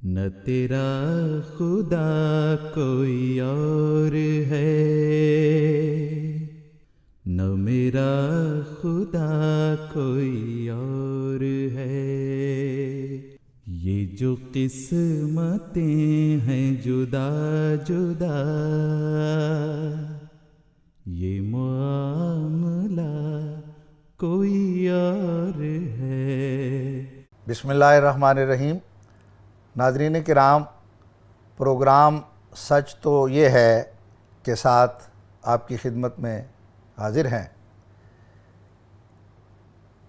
نہ تیرا خدا کوئی اور ہے، نہ میرا خدا کوئی اور ہے، یہ جو قسمتیں ہیں جدا جدا، یہ معاملہ کوئی اور ہے۔ بسم اللہ الرحمن الرحیم۔ ناظرین کرام، پروگرام سچ تو یہ ہے کہ ساتھ آپ کی خدمت میں حاضر ہیں۔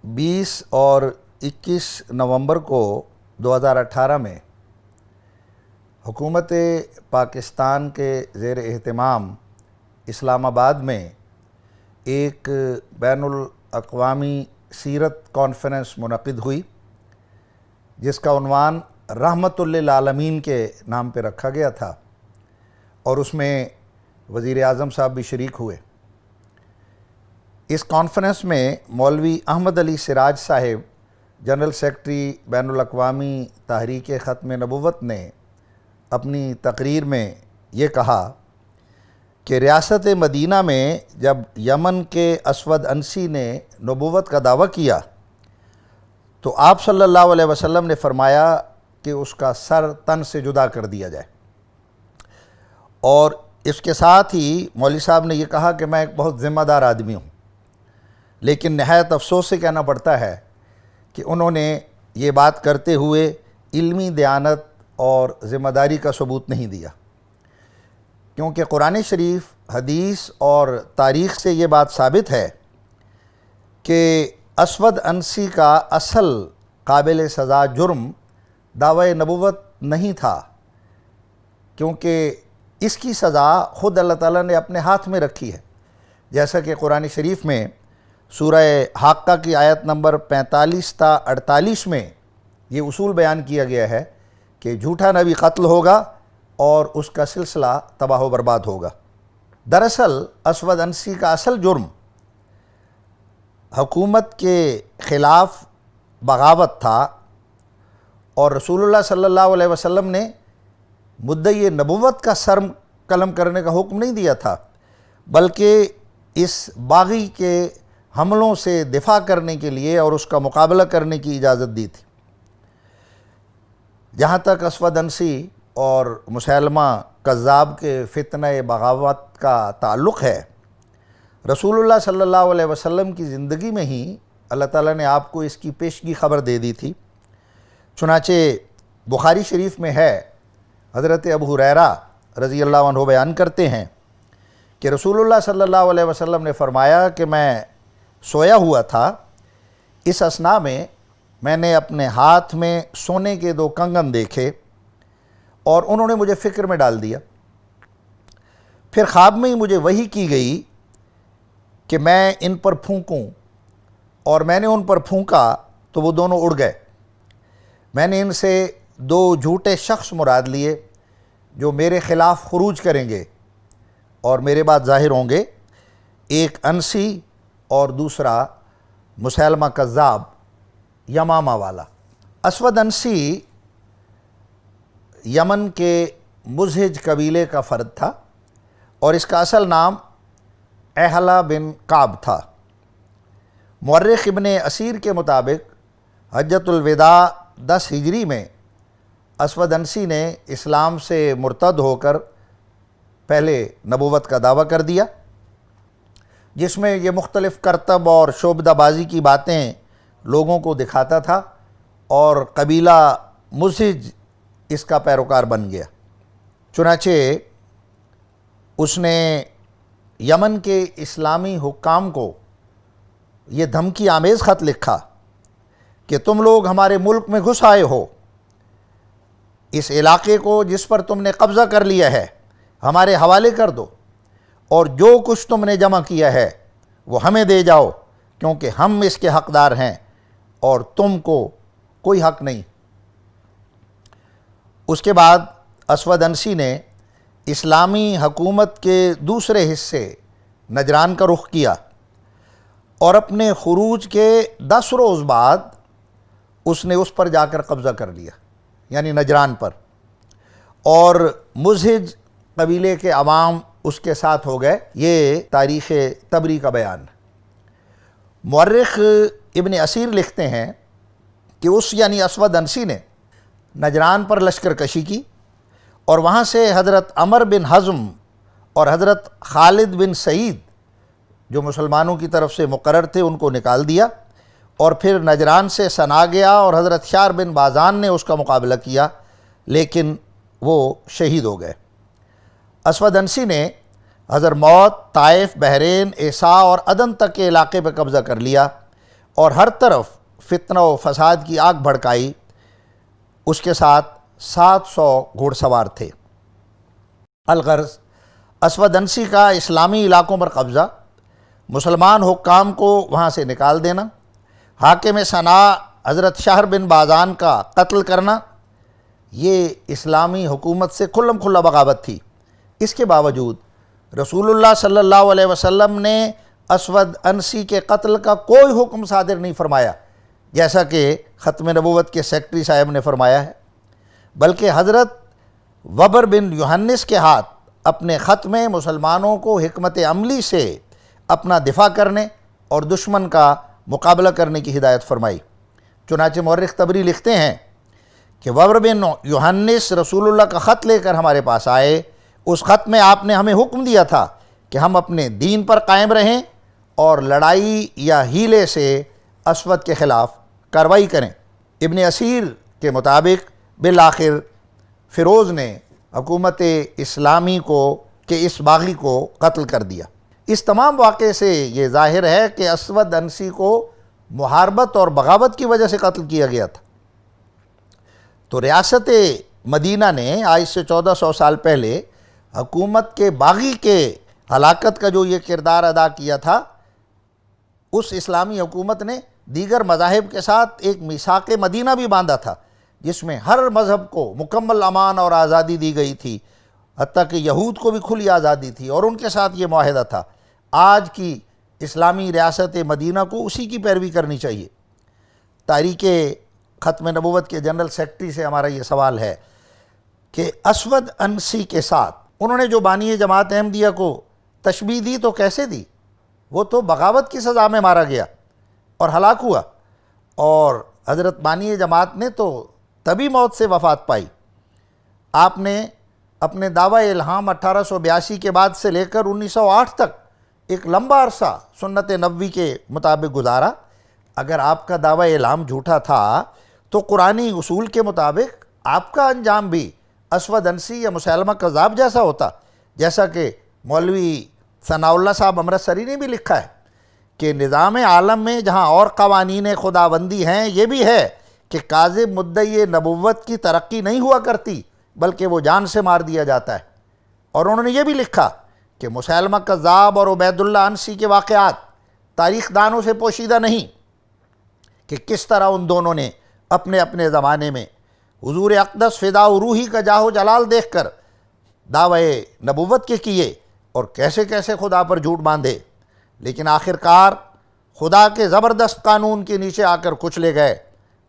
20 اور 21 نومبر کو 2018 میں حکومت پاکستان کے زیر اہتمام اسلام آباد میں ایک بین الاقوامی سیرت کانفرنس منعقد ہوئی، جس کا عنوان رحمت للعالمین کے نام پہ رکھا گیا تھا، اور اس میں وزیر اعظم صاحب بھی شریک ہوئے۔ اس کانفرنس میں مولوی احمد علی سراج صاحب، جنرل سیکرٹری بین الاقوامی تحریک ختم نبوت، نے اپنی تقریر میں یہ کہا کہ ریاست مدینہ میں جب یمن کے اسود انسی نے نبوت کا دعویٰ کیا تو آپ صلی اللہ علیہ وسلم نے فرمایا کہ اس کا سر تن سے جدا کر دیا جائے، اور اس کے ساتھ ہی مولوی صاحب نے یہ کہا کہ میں ایک بہت ذمہ دار آدمی ہوں، لیکن نہایت افسوس سے کہنا پڑتا ہے کہ انہوں نے یہ بات کرتے ہوئے علمی دیانت اور ذمہ داری کا ثبوت نہیں دیا، کیونکہ قرآن شریف، حدیث اور تاریخ سے یہ بات ثابت ہے کہ اسود انسی کا اصل قابل سزا جرم دعوی نبوت نہیں تھا، کیونکہ اس کی سزا خود اللہ تعالیٰ نے اپنے ہاتھ میں رکھی ہے، جیسا کہ قرآن شریف میں سورہ حاقہ کی آیت نمبر 45 تا 48 میں یہ اصول بیان کیا گیا ہے کہ جھوٹا نبی قتل ہوگا اور اس کا سلسلہ تباہ و برباد ہوگا۔ دراصل اسود انسی کا اصل جرم حکومت کے خلاف بغاوت تھا، اور رسول اللہ صلی اللہ علیہ وسلم نے مدعی نبوت کا سر قلم کرنے کا حکم نہیں دیا تھا، بلکہ اس باغی کے حملوں سے دفاع کرنے کے لیے اور اس کا مقابلہ کرنے کی اجازت دی تھی۔ جہاں تک اسود انسی اور مسیلمہ کذاب کے فتنہ بغاوت کا تعلق ہے، رسول اللہ صلی اللہ علیہ وسلم کی زندگی میں ہی اللہ تعالیٰ نے آپ کو اس کی پیشگی خبر دے دی تھی۔ چنانچہ بخاری شریف میں ہے، حضرت ابو ہریرہ رضی اللہ عنہ بیان کرتے ہیں کہ رسول اللہ صلی اللہ علیہ وسلم نے فرمایا کہ میں سویا ہوا تھا، اس اثناء میں نے اپنے ہاتھ میں سونے کے 2 کنگن دیکھے اور انہوں نے مجھے فکر میں ڈال دیا۔ پھر خواب میں ہی مجھے وحی کی گئی کہ میں ان پر پھونکوں، اور میں نے ان پر پھونکا تو وہ دونوں اڑ گئے۔ میں نے ان سے 2 جھوٹے شخص مراد لیے جو میرے خلاف خروج کریں گے اور میرے بعد ظاہر ہوں گے، ایک انسی اور دوسرا مسیلمہ کذاب یمامہ والا۔ اسود انسی یمن کے مزہج قبیلے کا فرد تھا، اور اس کا اصل نام اہلا بن کعب تھا۔ مورخ ابن اسیر کے مطابق حجۃ الوداع 10 ہجری میں اسود انسی نے اسلام سے مرتد ہو کر پہلے نبوت کا دعویٰ کر دیا، جس میں یہ مختلف کرتب اور شعبدہ بازی کی باتیں لوگوں کو دکھاتا تھا، اور قبیلہ مزہج اس کا پیروکار بن گیا۔ چنانچہ اس نے یمن کے اسلامی حکام کو یہ دھمکی آمیز خط لکھا کہ تم لوگ ہمارے ملک میں گھس آئے ہو، اس علاقے کو جس پر تم نے قبضہ کر لیا ہے ہمارے حوالے کر دو، اور جو کچھ تم نے جمع کیا ہے وہ ہمیں دے جاؤ، کیونکہ ہم اس کے حقدار ہیں اور تم کو کوئی حق نہیں۔ اس کے بعد اسود انسی نے اسلامی حکومت کے دوسرے حصے نجران کا رخ کیا، اور اپنے خروج کے 10 روز بعد اس نے اس پر جا کر قبضہ کر لیا، یعنی نجران پر۔ اور مزہج قبیلے کے عوام اس کے ساتھ ہو گئے۔ یہ تاریخ طبری کا بیان۔ مورخ ابن اسیر لکھتے ہیں کہ اس یعنی اسود انسی نے نجران پر لشکر کشی کی اور وہاں سے حضرت عمر بن حزم اور حضرت خالد بن سعید جو مسلمانوں کی طرف سے مقرر تھے ان کو نکال دیا، اور پھر نجران سے سنا گیا اور حضرت شار بن بازان نے اس کا مقابلہ کیا، لیکن وہ شہید ہو گئے۔ اسود انسی نے حضر موت، طائف، بحرین، عیسیٰ اور عدن تک کے علاقے پہ قبضہ کر لیا اور ہر طرف فتنہ و فساد کی آگ بھڑکائی۔ اس کے ساتھ 700 گھوڑ سوار تھے۔ الغرض اسود انسی کا اسلامی علاقوں پر قبضہ، مسلمان حکام کو وہاں سے نکال دینا، حاکم صنعاء حضرت شہر بن بازان کا قتل کرنا، یہ اسلامی حکومت سے کھلم کھلا بغاوت تھی۔ اس کے باوجود رسول اللہ صلی اللہ علیہ وسلم نے اسود انسی کے قتل کا کوئی حکم صادر نہیں فرمایا، جیسا کہ ختم نبوت کے سیکرٹری صاحب نے فرمایا ہے، بلکہ حضرت وبر بن یوحنس کے ہاتھ اپنے خط میں مسلمانوں کو حکمت عملی سے اپنا دفاع کرنے اور دشمن کا مقابلہ کرنے کی ہدایت فرمائی۔ چنانچہ مورخ طبری لکھتے ہیں کہ وبر بن یوحنس رسول اللہ کا خط لے کر ہمارے پاس آئے۔ اس خط میں آپ نے ہمیں حکم دیا تھا کہ ہم اپنے دین پر قائم رہیں اور لڑائی یا ہیلے سے اسود کے خلاف کارروائی کریں۔ ابن اسیر کے مطابق بالآخر فیروز نے حکومت اسلامی کو کہ اس باغی کو قتل کر دیا۔ اس تمام واقعے سے یہ ظاہر ہے کہ اسود انسی کو محاربت اور بغاوت کی وجہ سے قتل کیا گیا تھا۔ تو ریاست مدینہ نے آج سے 1400 سال پہلے حکومت کے باغی کے ہلاکت کا جو یہ کردار ادا کیا تھا، اس اسلامی حکومت نے دیگر مذاہب کے ساتھ ایک میثاق مدینہ بھی باندھا تھا، جس میں ہر مذہب کو مکمل امان اور آزادی دی گئی تھی، حتیٰ کہ یہود کو بھی کھلی آزادی تھی، اور ان کے ساتھ یہ معاہدہ تھا۔ آج کی اسلامی ریاست مدینہ کو اسی کی پیروی کرنی چاہیے۔ تاریخ ختم نبوت کے جنرل سیکرٹری سے ہمارا یہ سوال ہے کہ اسود انسی کے ساتھ انہوں نے جو بانی جماعت احمدیہ کو تشبیہ دی تو کیسے دی؟ وہ تو بغاوت کی سزا میں مارا گیا اور ہلاک ہوا، اور حضرت بانی جماعت نے تو تبھی موت سے وفات پائی۔ آپ نے اپنے دعویٰ الہام 1882 کے بعد سے لے کر 1908 تک ایک لمبا عرصہ سنت نبوی کے مطابق گزارا۔ اگر آپ کا دعویٰ الہام جھوٹا تھا تو قرآنی اصول کے مطابق آپ کا انجام بھی اسود انسی یا مسیلمہ کذاب جیسا ہوتا، جیسا کہ مولوی ثناء اللہ صاحب امرتسری نے بھی لکھا ہے کہ نظام عالم میں جہاں اور قوانین خداوندی ہیں، یہ بھی ہے کہ کاذب مدعی نبوت کی ترقی نہیں ہوا کرتی، بلکہ وہ جان سے مار دیا جاتا ہے۔ اور انہوں نے یہ بھی لکھا کہ مسیلمہ کذاب اور عبید اللہ انسی کے واقعات تاریخ دانوں سے پوشیدہ نہیں، کہ کس طرح ان دونوں نے اپنے اپنے زمانے میں حضور اقدس فدا و روحی کا جاہ و جلال دیکھ کر دعوے نبوت کے کیے اور کیسے کیسے خدا پر جھوٹ باندھے، لیکن آخرکار خدا کے زبردست قانون کے نیچے آ کر کچلے گئے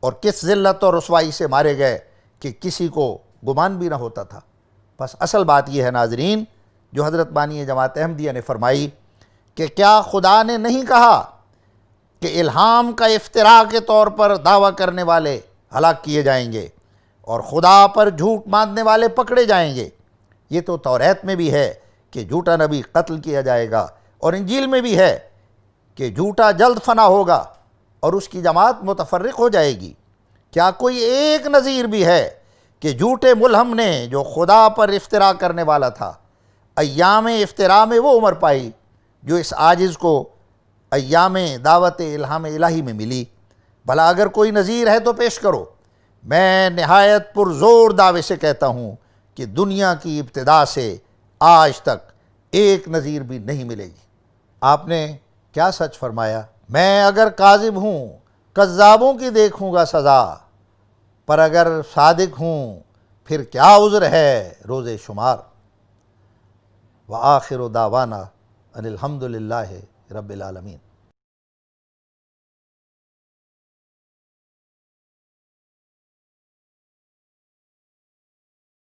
اور کس ذلت اور رسوائی سے مارے گئے کہ کسی کو گمان بھی نہ ہوتا تھا۔ بس اصل بات یہ ہے ناظرین، جو حضرت بانی جماعت احمدیہ نے فرمائی کہ کیا خدا نے نہیں کہا کہ الہام کا افتراء کے طور پر دعویٰ کرنے والے ہلاک کیے جائیں گے اور خدا پر جھوٹ باندھنے والے پکڑے جائیں گے؟ یہ تو توریت میں بھی ہے کہ جھوٹا نبی قتل کیا جائے گا، اور انجیل میں بھی ہے کہ جھوٹا جلد فنا ہوگا اور اس کی جماعت متفرق ہو جائے گی۔ کیا کوئی ایک نظیر بھی ہے کہ جھوٹے ملہم نے جو خدا پر افتراء کرنے والا تھا، ایام افتراء میں وہ عمر پائی جو اس عاجز کو ایام دعوت الہام الہی میں ملی؟ بھلا اگر کوئی نظیر ہے تو پیش کرو۔ میں نہایت پرزور دعوے سے کہتا ہوں کہ دنیا کی ابتدا سے آج تک ایک نظیر بھی نہیں ملے گی۔ آپ نے کیا سچ فرمایا؟ میں اگر کاذب ہوں کذابوں کی دیکھوں گا سزا، پر اگر صادق ہوں پھر کیا عذر ہے روز شمار۔ وآخر دعوانا ان الحمد للہ رب العالمین۔